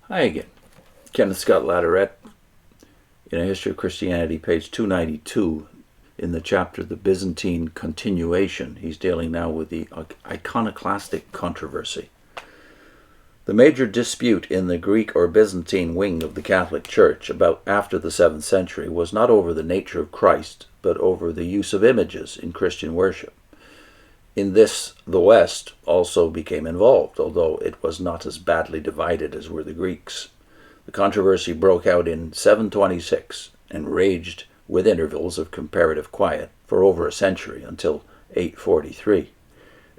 Hi again. Kenneth Latourette in A History of Christianity, page 292, in the chapter The Byzantine Continuation. He's dealing now with the iconoclastic controversy. The major dispute in the Greek or Byzantine wing of the Catholic Church about after the 7th century was not over the nature of Christ, but over the use of images in Christian worship. In this, the West also became involved, although it was not as badly divided as were the Greeks. The controversy broke out in 726 and raged, with intervals of comparative quiet, for over a century, until 843.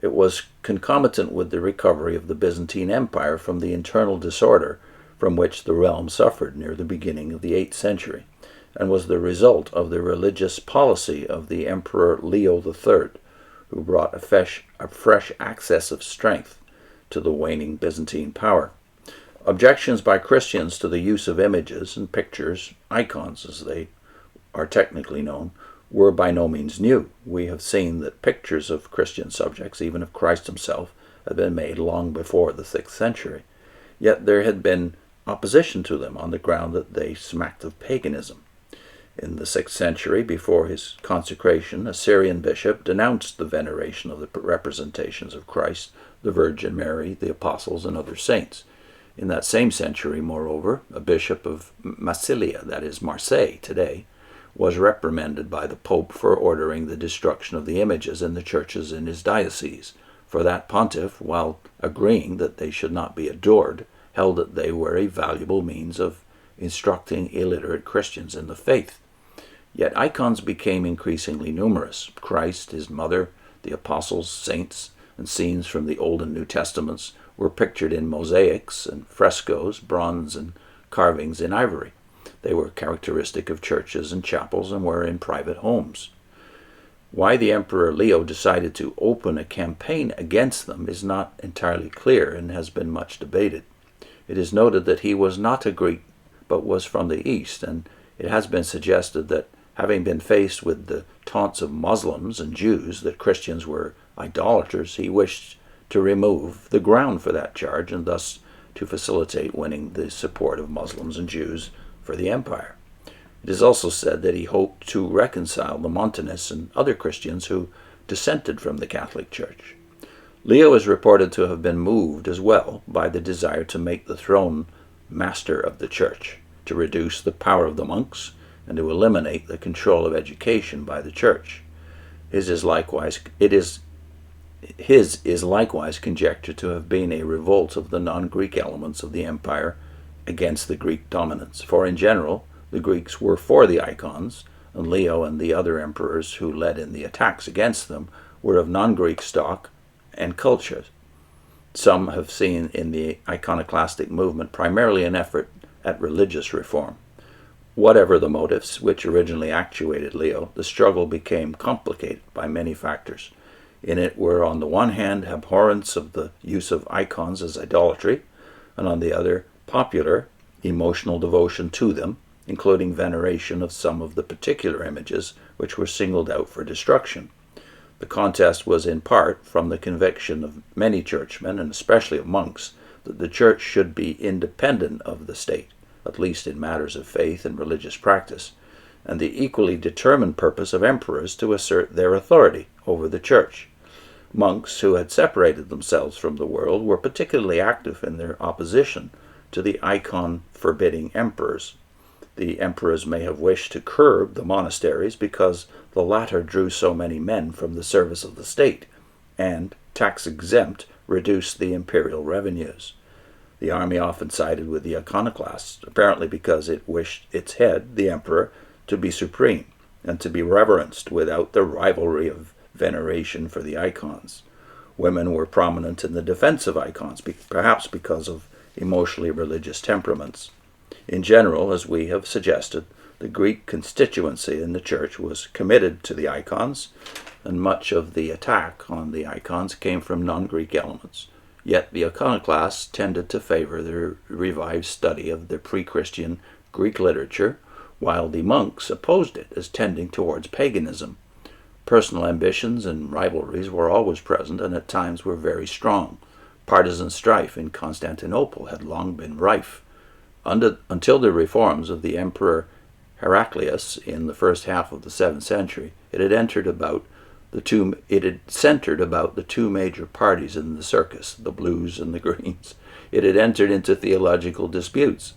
It was concomitant with the recovery of the Byzantine Empire from the internal disorder from which the realm suffered near the beginning of the 8th century, and was the result of the religious policy of the Emperor Leo III, who brought a fresh access of strength to the waning Byzantine power. Objections by Christians to the use of images and pictures, icons as they are technically known, were by no means new. We have seen that pictures of Christian subjects, even of Christ himself, had been made long before the 6th century. Yet there had been opposition to them on the ground that they smacked of paganism. In the 6th century, before his consecration, a Syrian bishop denounced the veneration of the representations of Christ, the Virgin Mary, the apostles, and other saints. In that same century, moreover, a bishop of Massilia, that is Marseille today, was reprimanded by the Pope for ordering the destruction of the images in the churches in his diocese, for that pontiff, while agreeing that they should not be adored, held that they were a valuable means of instructing illiterate Christians in the faith. Yet icons became increasingly numerous. Christ, his mother, the apostles, saints, and scenes from the Old and New Testaments were pictured in mosaics and frescoes, bronze, and carvings in ivory. They were characteristic of churches and chapels and were in private homes. Why the Emperor Leo decided to open a campaign against them is not entirely clear and has been much debated. It is noted that he was not a Greek, but was from the East, and it has been suggested that, having been faced with the taunts of Muslims and Jews that Christians were idolaters, he wished to remove the ground for that charge and thus to facilitate winning the support of Muslims and Jews for the empire. It is also said that he hoped to reconcile the Montanists and other Christians who dissented from the Catholic Church. Leo is reported to have been moved as well by the desire to make the throne master of the Church, to reduce the power of the monks, and to eliminate the control of education by the Church. His is likewise conjectured to have been a revolt of the non-Greek elements of the empire against the Greek dominance, for in general the Greeks were for the icons, and Leo and the other emperors who led in the attacks against them were of non-Greek stock and culture. Some have seen in the iconoclastic movement primarily an effort at religious reform. Whatever the motives which originally actuated Leo, the struggle became complicated by many factors. In it were, on the one hand, abhorrence of the use of icons as idolatry, and on the other, popular, emotional devotion to them, including veneration of some of the particular images which were singled out for destruction. The contest was in part from the conviction of many churchmen, and especially of monks, that the Church should be independent of the state, at least in matters of faith and religious practice, and the equally determined purpose of emperors to assert their authority over the Church. Monks who had separated themselves from the world were particularly active in their opposition to the icon-forbidding emperors. The emperors may have wished to curb the monasteries because the latter drew so many men from the service of the state, and, tax-exempt, reduced the imperial revenues. The army often sided with the iconoclasts, apparently because it wished its head, the emperor, to be supreme and to be reverenced without the rivalry of veneration for the icons. Women were prominent in the defense of icons, perhaps because of emotionally religious temperaments. In general, as we have suggested, the Greek constituency in the Church was committed to the icons, and much of the attack on the icons came from non-Greek elements. Yet the iconoclasts tended to favor the revived study of the pre-Christian Greek literature, while the monks opposed it as tending towards paganism. Personal ambitions and rivalries were always present and at times were very strong. Partisan strife in Constantinople had long been rife. Until the reforms of the Emperor Heraclius in the first half of the 7th century, it had centered about the two major parties in the circus, the blues and the greens. It had entered into theological disputes.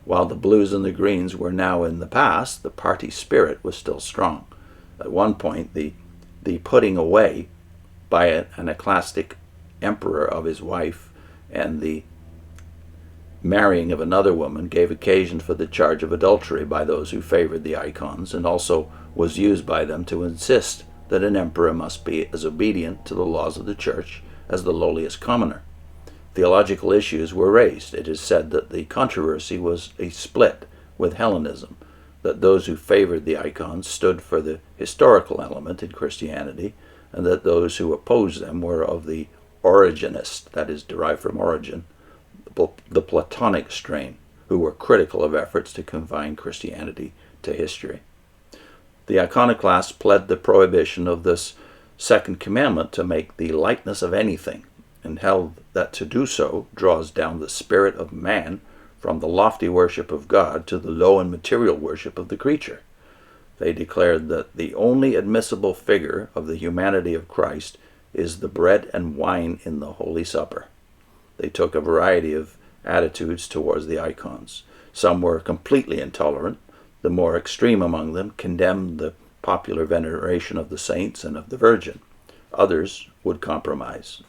While the blues and the greens were now in the past, the party spirit was still strong. At one point, the putting away by an iconoclastic emperor of his wife and the marrying of another woman gave occasion for the charge of adultery by those who favored the icons, and also was used by them to insist that an emperor must be as obedient to the laws of the church as the lowliest commoner. Theological issues were raised. It is said that the controversy was a split with Hellenism, that those who favored the icons stood for the historical element in Christianity, and that those who opposed them were of the Origenist, that is, derived from Origen, the Platonic strain, who were critical of efforts to confine Christianity to history. The iconoclasts pled the prohibition of this second commandment to make the likeness of anything, and held that to do so draws down the spirit of man from the lofty worship of God to the low and material worship of the creature. They declared that the only admissible figure of the humanity of Christ is the bread and wine in the Holy Supper. They took a variety of attitudes towards the icons. Some were completely intolerant. The more extreme among them condemned the popular veneration of the saints and of the Virgin. Others would compromise.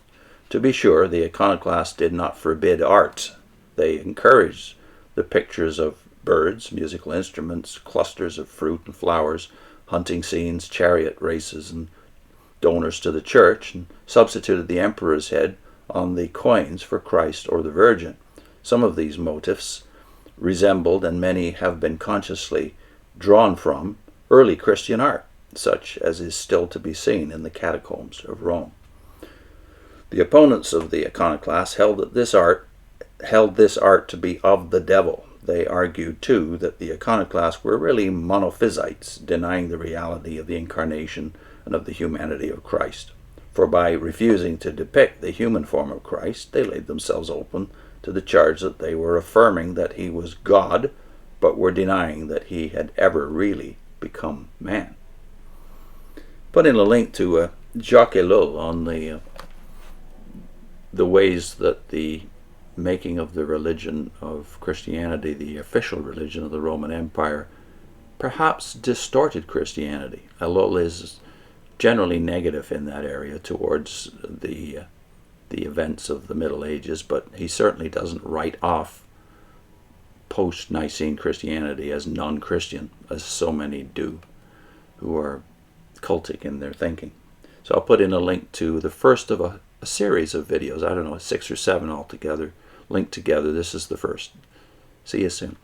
To be sure, the iconoclasts did not forbid art. They encouraged the pictures of birds, musical instruments, clusters of fruit and flowers, hunting scenes, chariot races, and donors to the church, and substituted the emperor's head on the coins for Christ or the Virgin. Some of these motifs resembled, and many have been consciously drawn from, early Christian art, such as is still to be seen in the catacombs of Rome. The opponents of the iconoclasts held this art to be of the devil. They argued, too, that the iconoclasts were really Monophysites, denying the reality of the incarnation and of the humanity of Christ. For by refusing to depict the human form of Christ, they laid themselves open to the charge that they were affirming that he was God, but were denying that he had ever really become man. Put in a link to Jacques Ellul on the ways that the making of the religion of Christianity, the official religion of the Roman Empire, perhaps distorted Christianity. Ellul is generally negative in that area towards the events of the Middle Ages, but he certainly doesn't write off post-Nicene Christianity as non-Christian, as so many do, who are cultic in their thinking. So I'll put in a link to the first of a series of videos, I don't know, 6 or 7 altogether, linked together. This is the first. See you soon.